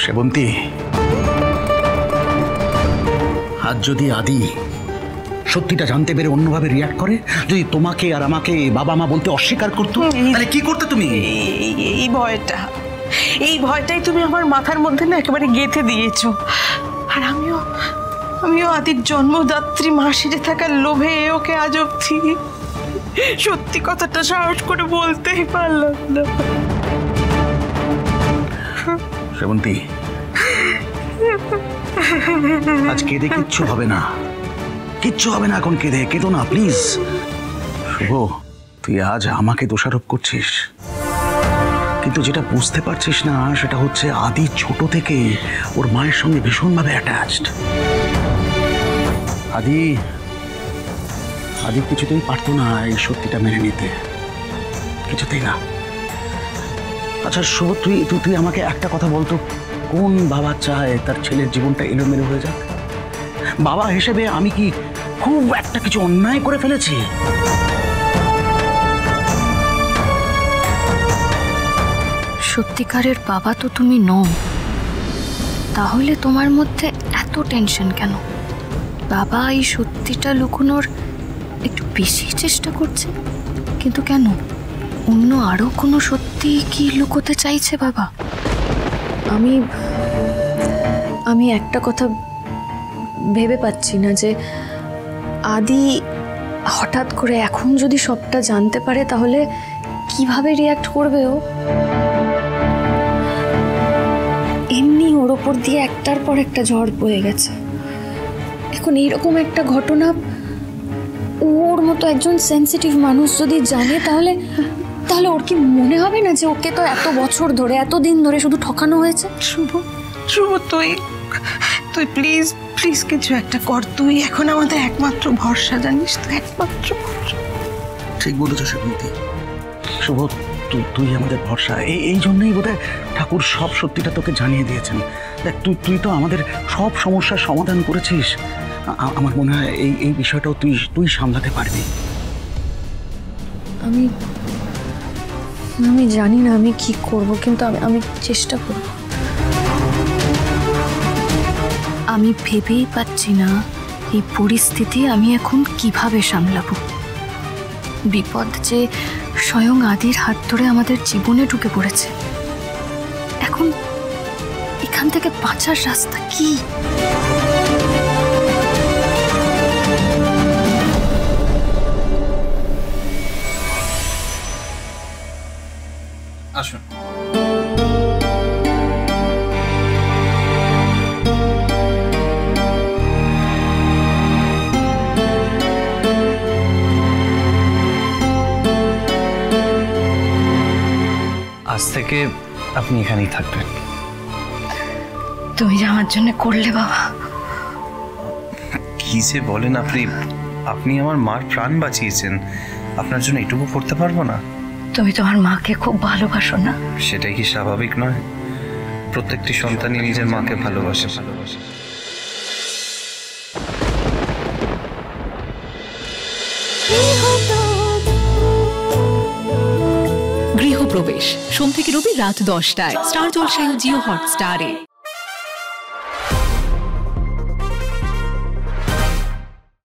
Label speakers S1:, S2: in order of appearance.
S1: সেবন্তী, আজ যদি আদি সত্যিটা জানতে পেরে অন্যভাবে রিয়াক্ট করে, যদি তোমাকে আর আমাকে বাবা মা বলতে অস্বীকার করতো, তাহলে কি করতে তুমি?
S2: এই ভয়টাই তুমি আমার মাথার মধ্যে না একেবারে গেঁথে দিয়েছো। আর আমিও আদির জন্মদাত্রী মা সেজে থাকার লোভে ওকে আজ অবধি সত্যি কথাটা সাহস করে বলতেই পারলাম না।
S1: সেবন্তী, আজ কেঁদে কিচ্ছু হবে না, কিচ্ছু হবে না। এখন কেঁদো না প্লিজ। শুভ, তুই আজ আমাকে দোষারোপ করছিস, কিন্তু যেটা বুঝতে পারছিস না সেটা হচ্ছে আদি ছোট থেকে ওর মায়ের সঙ্গে ভীষণভাবে অ্যাটাচড। আদি কিছুতেই পারতো না এই সত্যিটা মেনে নিতে, কিছুতেই না। আচ্ছা শুভ, তুই আমাকে একটা কথা বলতো, কোন বাবা চায় তার ছেলের জীবনটা এলোমেলো হয়ে যাক? বাবা হিসেবে আমি কি খুব একটা কিছু অন্যায় করে ফেলেছি?
S3: সত্যিকারের বাবা তো তুমি নও, তাহলে তোমার মধ্যে এত টেনশন কেন? বাবা এই সত্যিটা লুকোনোর একটু বেশি চেষ্টা করছে, কিন্তু কেন? অন্য আরো কোনো সত্যি কি লুকোতে চাইছে বাবা?
S4: আমি একটা কথা ভেবে পাচ্ছি না যে আদি হঠাৎ করে এখন যদি সবটা জানতে পারে তাহলে কিভাবে রিয়াক্ট করবে ও। এমনি ওর ওপর দিয়ে একটার পর একটা ঝড় বয়ে গেছে, এখন এইরকম একটা ঘটনা ওর মতো একজন সেন্সিটিভ মানুষ যদি জানে তাহলে ওর কি মনে হবে না যে ওকে তো এত বছর ধরে এতদিন ধরে শুধু ঠকানো হয়েছে?
S2: শুভ, তুই প্লিজ কিছু একটা কর। তুই এখন আমাদের একমাত্র ভরসা, জানিস তো, একমাত্র ভরসা।
S1: ঠিক বলেছ সেবন্তী। শুভ, তুই আমাদের ভরসা। এই জন্যই বোধহয় ঠাকুর সব সত্যিটা তোকে জানিয়ে দিয়েছেন। দেখ, তুই তো আমাদের সব সমস্যার সমাধান করেছিস। আমার মনে হয় এই বিষয়টাও তুই সামলাতে পারবি।
S4: আমি জানি না আমি কি করব, কিন্তু আমি চেষ্টা করব।
S3: আমি ভেবেই পাচ্ছি না এই পরিস্থিতি আমি এখন কিভাবে সামলাবো। বিপদ যে স্বয়ং আদির হাত ধরে আমাদের জীবনে ঢুকে পড়েছে। এখন এখান থেকে বাঁচার রাস্তা কি?
S5: আসুন। আজ থেকে আপনি এখানেই থাকবেন।
S3: তুমি যে আমার জন্য করলে বাবা।
S5: কি যে বলেন আপনি! আপনি আমার মার প্রাণ বাঁচিয়েছেন, আপনার জন্য এটুকু করতে পারবো না?
S3: তুমি তোমার মাকে খুব ভালোবাসো না?
S5: সেটাই কি স্বাভাবিক নয়? প্রত্যেকটি সন্তানই নিজের মাকে ভালোবাসে।
S6: গৃহপ্রবেশ সোম থেকে রবি রাত 10টায় স্টার জলসায় ও জিও হটস্টারে।